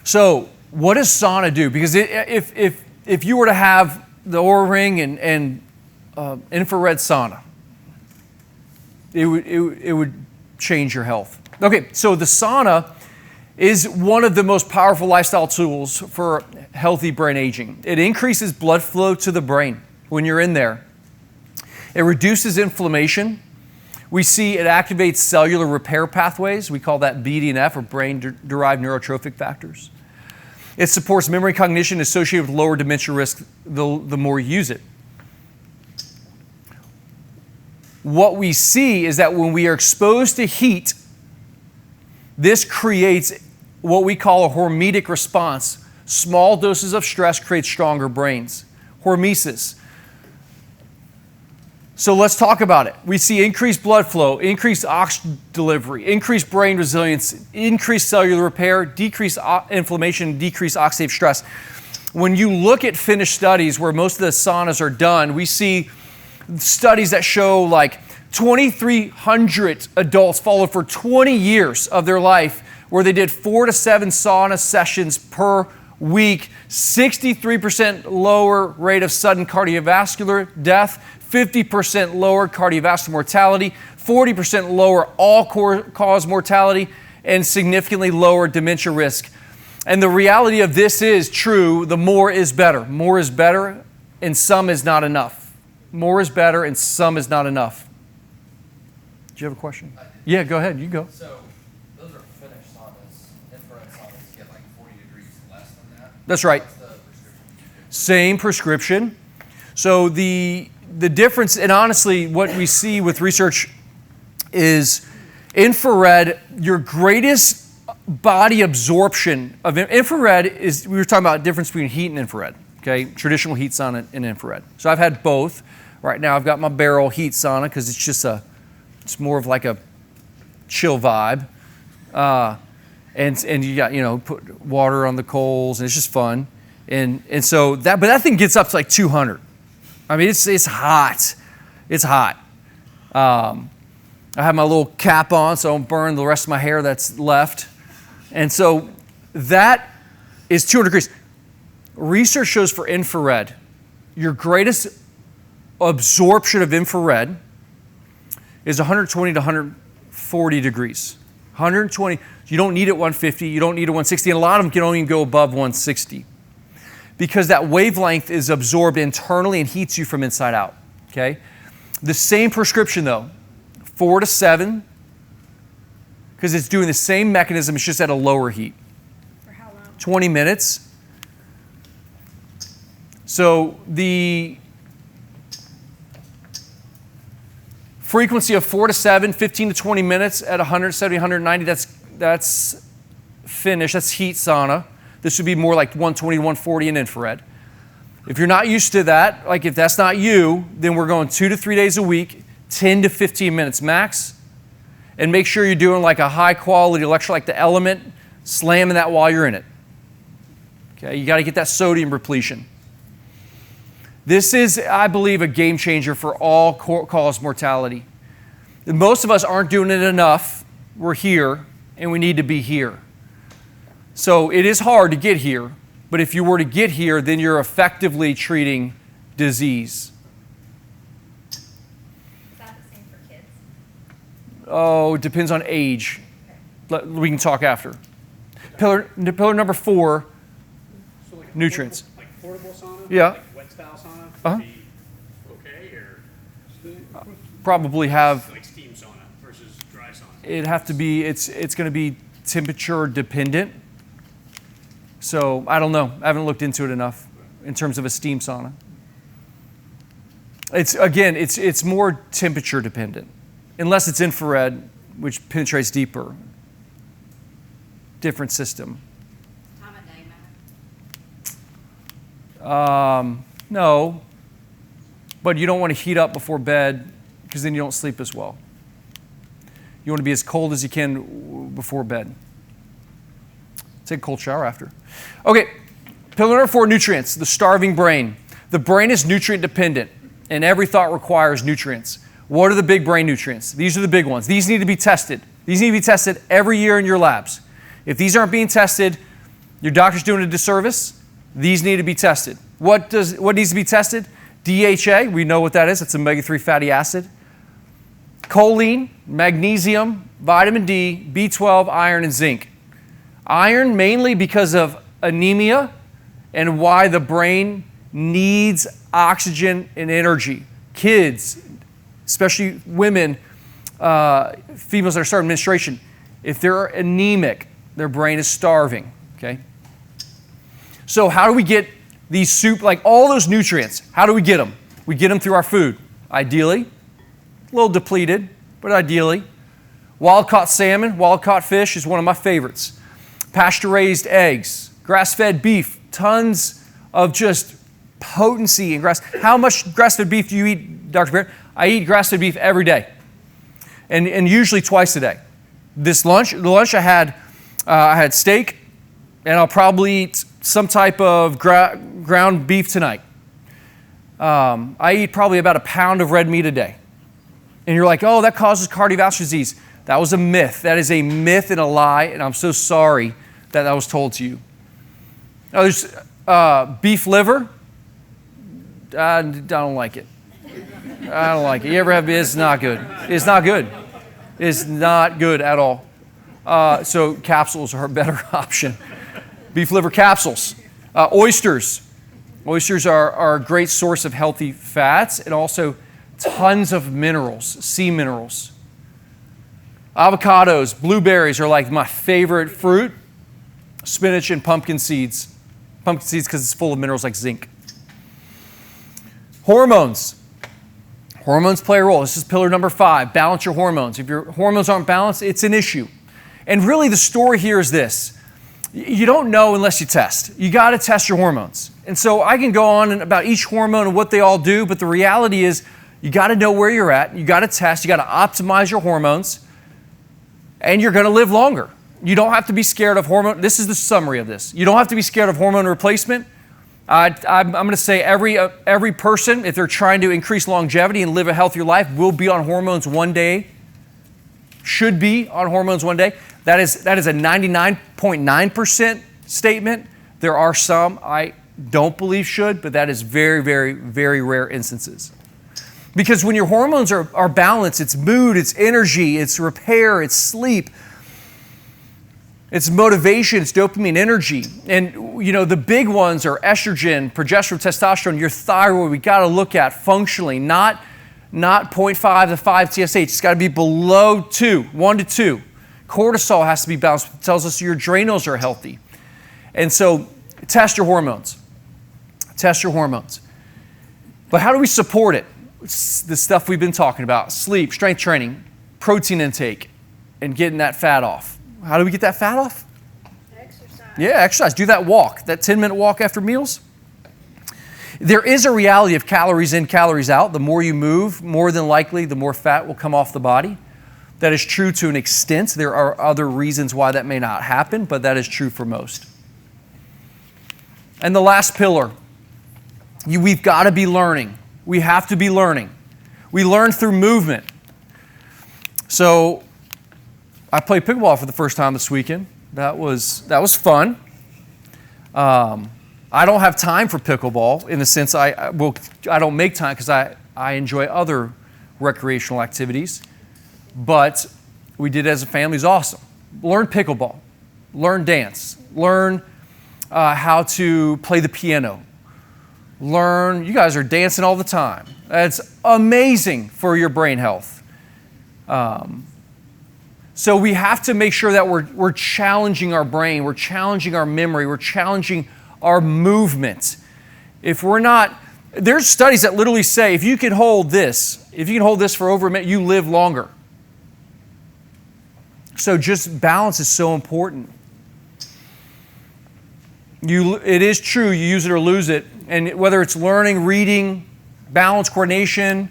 So what does sauna do? Because if you were to have the Oura Ring and infrared sauna, it would change your health. Okay, so the sauna is one of the most powerful lifestyle tools for healthy brain aging. It increases blood flow to the brain when you're in there. It reduces inflammation. We see it activates cellular repair pathways. We call that BDNF, or brain-derived neurotrophic factors. It supports memory cognition associated with lower dementia risk the more you use it. What we see is that when we are exposed to heat, this creates what we call a hormetic response. Small doses of stress create stronger brains. Hormesis. So let's talk about it. We see increased blood flow, increased oxygen delivery, increased brain resilience, increased cellular repair, decreased inflammation, decreased oxidative stress. When you look at finished studies where most of the saunas are done, we see studies that show like 2,300 adults followed for 20 years of their life, where they did 4 to 7 sauna sessions per week, 63% lower rate of sudden cardiovascular death, 50% lower cardiovascular mortality, 40% lower all-cause mortality, and significantly lower dementia risk. And the reality of this is true, the more is better. More is better, and some is not enough. More is better, and some is not enough. Do you have a question? Yeah, go ahead. You go. So those are finished saunas. Infrared saunas get like 40 degrees less than that. That's right. What's the prescription? Same prescription. So the difference, and honestly, what we see with research is infrared, your greatest body absorption of infrared is, we were talking about the difference between heat and infrared, okay? Traditional heat sauna and infrared. So I've had both. Right now I've got my barrel heat sauna because it's just it's more of like a chill vibe. And you got, put water on the coals, and it's just fun. And so but that thing gets up to like 200. I mean, it's hot. It's hot. I have my little cap on so I don't burn the rest of my hair that's left. And so that is 200 degrees. Research shows for infrared, your greatest absorption of infrared is 120 to 140 degrees. 120, you don't need it 150, you don't need it 160, and a lot of them can only go above 160 because that wavelength is absorbed internally and heats you from inside out, okay? The same prescription though, 4 to 7, because it's doing the same mechanism, it's just at a lower heat. For how long? 20 minutes. Frequency of 4 to 7, 15 to 20 minutes at 170, 190. That's finish. That's heat sauna. This would be more like 120 to 140 in infrared. If you're not used to that, like if that's not you, then we're going 2 to 3 days a week, 10 to 15 minutes max. And make sure you're doing like a high quality electrolyte, like the Element, slamming that while you're in it. Okay, you got to get that sodium repletion. This is, I believe, a game changer for all-cause mortality. Most of us aren't doing it enough. We're here, and we need to be here. So it is hard to get here, but if you were to get here, then you're effectively treating disease. Is that the same for kids? Oh, it depends on age. Okay. We can talk after. Pillar number 4, So like nutrients. Portable sauna? Yeah. Like wet style sauna? Uh-huh. Would be okay, or Probably have, like steam sauna versus dry sauna? it'd have to be, it's going to be temperature dependent. So I don't know. I haven't looked into it enough in terms of a steam sauna. It's more temperature dependent, unless it's infrared, which penetrates deeper. Different system. Time of day matter? No, but you don't want to heat up before bed because then you don't sleep as well. You want to be as cold as you can before bed. Take a cold shower after. Okay, pillar number 4, nutrients, the starving brain. The brain is nutrient dependent, and every thought requires nutrients. What are the big brain nutrients? These are the big ones. These need to be tested. These need to be tested every year in your labs. If these aren't being tested, your doctor's doing a disservice. These need to be tested. What needs to be tested? DHA, we know what that is. It's omega-3 fatty acid. Choline, magnesium, vitamin D, B12, iron, and zinc. Iron mainly because of anemia and why the brain needs oxygen and energy. Kids, especially women, females that are starting menstruation, if they're anemic, their brain is starving, okay? So how do we get these like all those nutrients, how do we get them? We get them through our food, ideally. A little depleted, but ideally. Wild-caught salmon, wild-caught fish is one of my favorites. Pasture-raised eggs, grass-fed beef, tons of just potency in grass. How much grass-fed beef do you eat, Dr. Barrett? I eat grass-fed beef every day, and usually twice a day. The lunch I had steak, and I'll probably eat some type of ground beef tonight. I eat probably about a pound of red meat a day. And you're like, oh, that causes cardiovascular disease. That was a myth. That is a myth and a lie, and I'm so sorry that was told to you. Now, there's beef liver. I don't like it. I don't like it. You ever have it? It's not good. It's not good. It's not good at all. So capsules are a better option. Beef liver capsules. Oysters. Oysters are a great source of healthy fats and also tons of minerals, sea minerals. Avocados, blueberries are like my favorite fruit. Spinach and pumpkin seeds. Pumpkin seeds because it's full of minerals like zinc. Hormones. Hormones play a role. This is pillar number 5. Balance your hormones. If your hormones aren't balanced, it's an issue. And really the story here is this. You don't know unless you test. You got to test your hormones. And so I can go on about each hormone and what they all do, but the reality is you got to know where you're at. You got to test. You got to optimize your hormones, and you're going to live longer. You don't have to be scared of hormone. This is the summary of this. You don't have to be scared of hormone replacement. I'm going to say every person, if they're trying to increase longevity and live a healthier life, will be on hormones one day. Should be on hormones one day. That is a 99.9% statement. There are some I don't believe should, but that is very, very, very rare instances. Because when your hormones are balanced, it's mood, it's energy, it's repair, it's sleep, it's motivation, it's dopamine, energy. And you know, the big ones are estrogen, progesterone, testosterone, your thyroid. We got to look at functionally, not 0.5 to 5 TSH. It's got to be below 2, 1 to 2. Cortisol has to be balanced. It tells us your adrenals are healthy. And so test your hormones. Test your hormones. But how do we support it? the stuff we've been talking about, sleep, strength training, protein intake, and getting that fat off. How do we get that fat off? Exercise. Yeah, exercise. Do that walk, that 10-minute walk after meals. There is a reality of calories in, calories out. The more you move, more than likely, the more fat will come off the body. That is true to an extent. There are other reasons why that may not happen, but that is true for most. And the last pillar, we've got to be learning. We have to be learning. We learn through movement. So I played pickleball for the first time this weekend. That was fun. I don't have time for pickleball in the sense I don't make time because I enjoy other recreational activities. But we did it as a family. It's awesome. Learn pickleball. Learn dance. Learn how to play the piano. You guys are dancing all the time. That's amazing for your brain health. So we have to make sure that we're challenging our brain, we're challenging our memory, we're challenging our movement. If we're not, there's studies that literally say if you can hold this for over a minute, you live longer. So just balance is so important. It is true, you use it or lose it. And whether it's learning, reading, balance, coordination,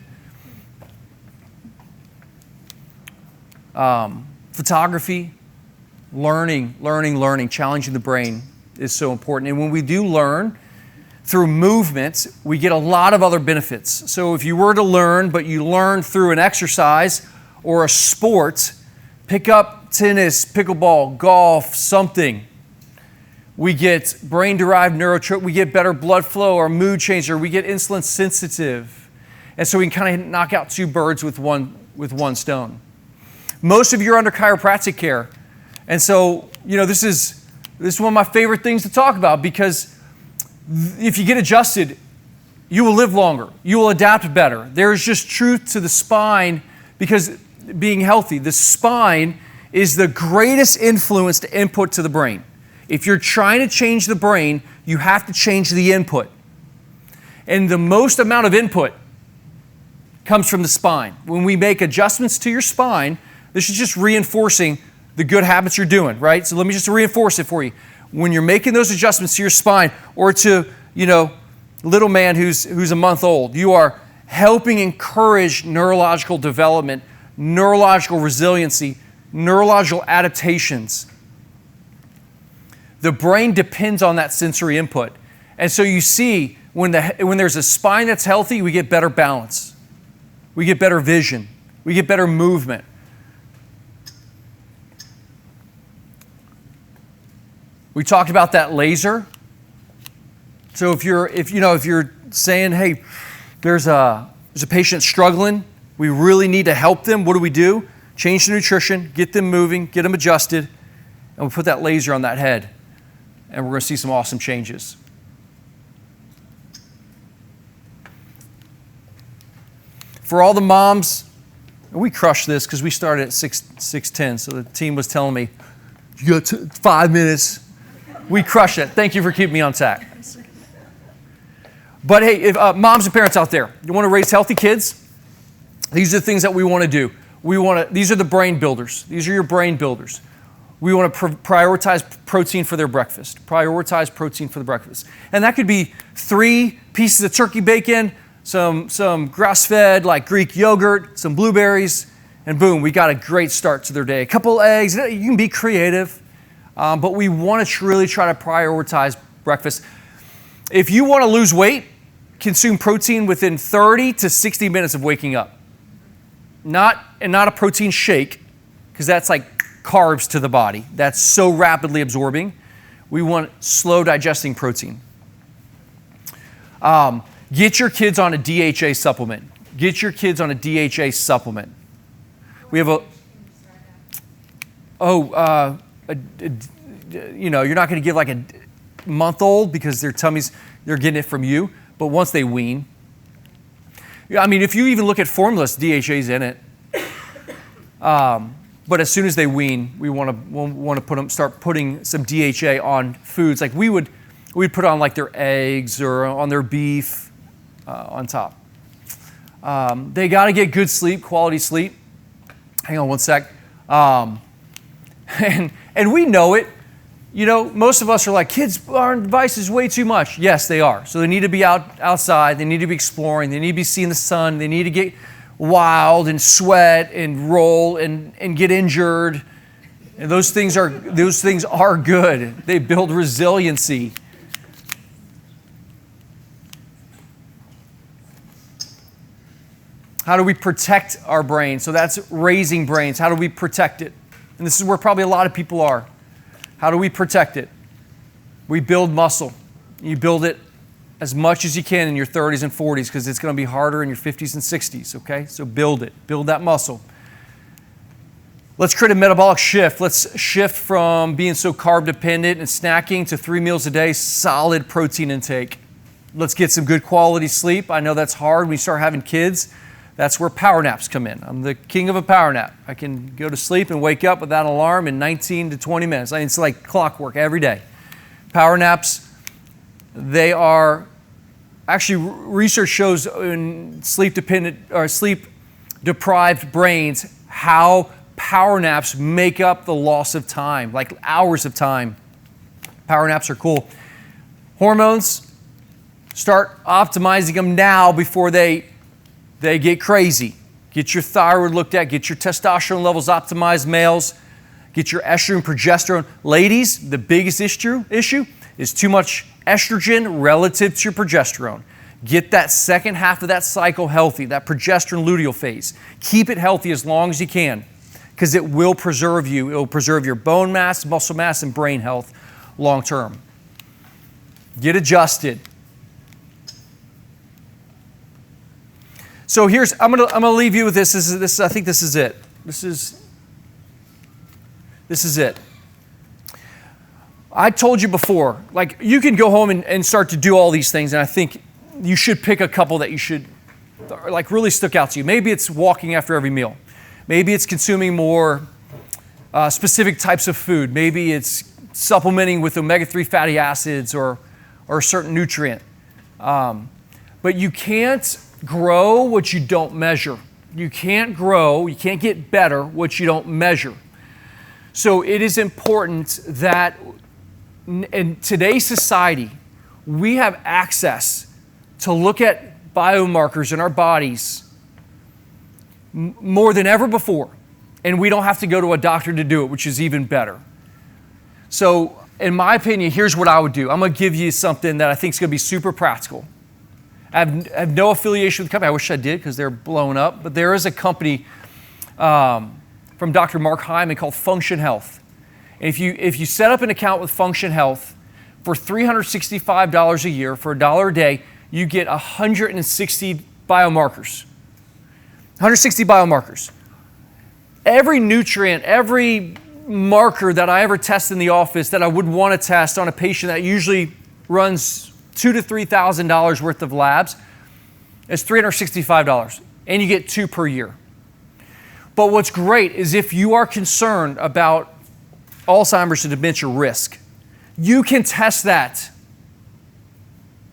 photography, learning, challenging the brain is so important. And when we do learn through movement, we get a lot of other benefits. So if you were to learn, but you learn through an exercise or a sport, pick up tennis, pickleball, golf, something. We get brain-derived neurotrope. We get better blood flow, our mood changer. We get insulin sensitive. And so we can kind of knock out two birds with one stone. Most of you are under chiropractic care. And so, this is one of my favorite things to talk about because if you get adjusted, you will live longer. You will adapt better. There's just truth to the spine because being healthy, the spine is the greatest influence to input to the brain. If you're trying to change the brain, you have to change the input. And the most amount of input comes from the spine. When we make adjustments to your spine, this is just reinforcing the good habits you're doing, right? So let me just reinforce it for you. When you're making those adjustments to your spine or to, little man who's a month old, you are helping encourage neurological development, neurological resiliency, neurological adaptations. The brain depends on that sensory input. And so you see, when there's a spine that's healthy, we get better balance. We get better vision. We get better movement. We talked about that laser. So if you're saying, hey, there's a patient struggling, we really need to help them, what do? Change the nutrition, get them moving, get them adjusted, and we put that laser on that head. And we're going to see some awesome changes. For all the moms, we crushed this because we started at 6:10, so the team was telling me, you got 5 minutes. We crushed it. Thank you for keeping me on track. But hey, if moms and parents out there, you want to raise healthy kids, these are the things that we want to do. These are the brain builders. These are your brain builders. We want to prioritize protein for their breakfast. Prioritize protein for the breakfast. And that could be 3 pieces of turkey bacon, some grass-fed like Greek yogurt, some blueberries, and boom, we got a great start to their day. A couple eggs. You can be creative, but we want to really try to prioritize breakfast. If you want to lose weight, consume protein within 30 to 60 minutes of waking up. Not a protein shake, because that's like carbs to the body. That's so rapidly absorbing. We want slow digesting protein. Get your kids on a DHA supplement. Get your kids on a DHA supplement. We have you're not going to give like a month-old because their tummies, they're getting it from you. But once they wean, if you even look at formulas, DHA's in it. But as soon as they wean, we want to start putting some DHA on foods. Like we'd put on like their eggs or on their beef on top. They got to get good sleep, quality sleep. Hang on one sec. And we know it. You know, most of us are like, kids are on devices way too much. Yes, they are. So they need to be outside. They need to be exploring. They need to be seeing the sun. They need to get wild and sweat and roll and get injured. And those things are good. They build resiliency. How do we protect our brain? So that's raising brains. How do we protect it? And this is where probably a lot of people are. How do we protect it? We build muscle. You build it as much as you can in your 30s and 40s because it's going to be harder in your 50s and 60s, okay? So build it. Build that muscle. Let's create a metabolic shift. Let's shift from being so carb dependent and snacking to 3 meals a day, solid protein intake. Let's get some good quality sleep. I know that's hard when you start having kids. That's where power naps come in. I'm the king of a power nap. I can go to sleep and wake up without an alarm in 19 to 20 minutes. It's like clockwork every day. Power naps, they are, actually research shows in sleep-deprived brains how power naps make up the loss of time, like hours of time. Power naps are cool. Hormones, start optimizing them now before they get crazy. Get your thyroid looked at, get your testosterone levels optimized, males, get your estrogen, progesterone. Ladies, the biggest issue is too much estrogen relative to your progesterone. Get that second half of that cycle healthy, that progesterone luteal phase. Keep it healthy as long as you can because it will preserve you. It will preserve your bone mass, muscle mass, and brain health long term. Get adjusted. So I'm gonna leave you with this. I think this is it. This is it. I told you before, like you can go home and start to do all these things, and I think you should pick a couple that you should like really stick out to you. Maybe it's walking after every meal. Maybe it's consuming more specific types of food. Maybe it's supplementing with omega-3 fatty acids or a certain nutrient. But you can't grow what you don't measure. You can't get better what you don't measure. So it is important that in today's society, we have access to look at biomarkers in our bodies more than ever before. And we don't have to go to a doctor to do it, which is even better. So in my opinion, here's what I would do. I'm going to give you something that I think is going to be super practical. I have no affiliation with the company. I wish I did because they're blowing up. But there is a company from Dr. Mark Hyman called Function Health. And if you set up an account with Function Health for $365 a year, for $1 a day, you get 160 biomarkers. 160 biomarkers. Every nutrient, every marker that I ever test in the office that I would want to test on a patient that usually runs $2,000 to $3,000 worth of labs, is $365, and you get 2 per year. But what's great is if you are concerned about Alzheimer's and dementia risk, you can test that.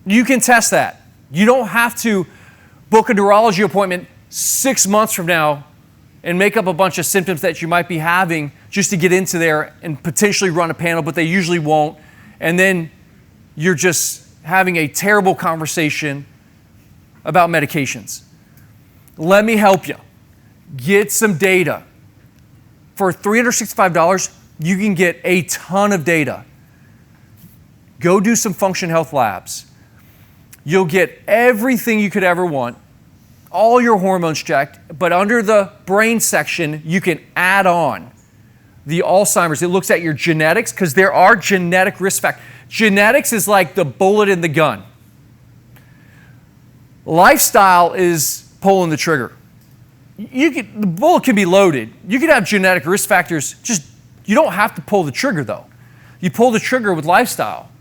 You can test that. You don't have to book a neurology appointment 6 months from now and make up a bunch of symptoms that you might be having just to get into there and potentially run a panel, but they usually won't. And then you're just having a terrible conversation about medications. Let me help you. Get some data. For $365, you can get a ton of data. Go do some Function Health labs. You'll get everything you could ever want, all your hormones checked, but under the brain section, you can add on the Alzheimer's. It looks at your genetics because there are genetic risk factors. Genetics is like the bullet in the gun. Lifestyle is pulling the trigger. The bullet can be loaded. You can have genetic risk factors. You don't have to pull the trigger though. You pull the trigger with lifestyle.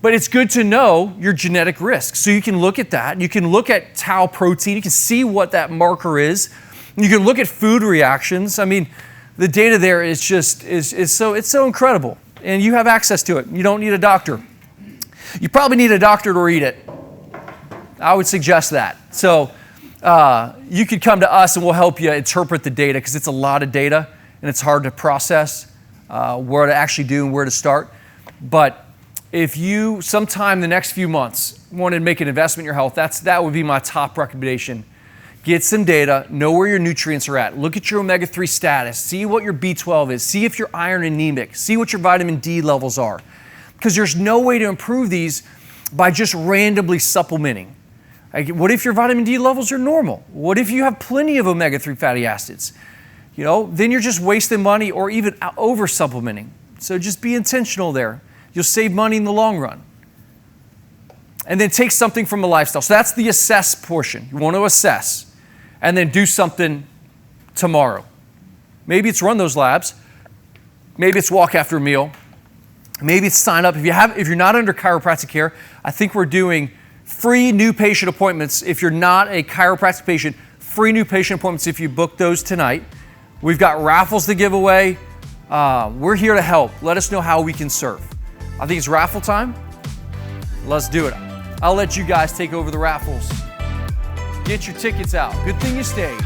But it's good to know your genetic risk. So you can look at that. You can look at tau protein. You can see what that marker is. You can look at food reactions. I mean, the data there is so incredible. And you have access to it. You don't need a doctor. You probably need a doctor to read it. I would suggest that. So you could come to us and we'll help you interpret the data because it's a lot of data and it's hard to process where to actually do and where to start. But if you sometime in the next few months want to make an investment in your health, that would be my top recommendation. Get some data, know where your nutrients are at, look at your omega-3 status, see what your B12 is, see if you're iron anemic, see what your vitamin D levels are. Because there's no way to improve these by just randomly supplementing. Like, what if your vitamin D levels are normal? What if you have plenty of omega-3 fatty acids? Then you're just wasting money or even over supplementing. So just be intentional there. You'll save money in the long run. And then take something from a lifestyle. So that's the assess portion. You want to assess and then do something tomorrow. Maybe it's run those labs. Maybe it's walk after a meal. Maybe it's sign up. If you're not under chiropractic care, I think we're doing free new patient appointments. If you're not a chiropractic patient, free new patient appointments if you book those tonight. We've got raffles to give away. We're here to help. Let us know how we can serve. I think it's raffle time. Let's do it. I'll let you guys take over the raffles. Get your tickets out. Good thing you stayed.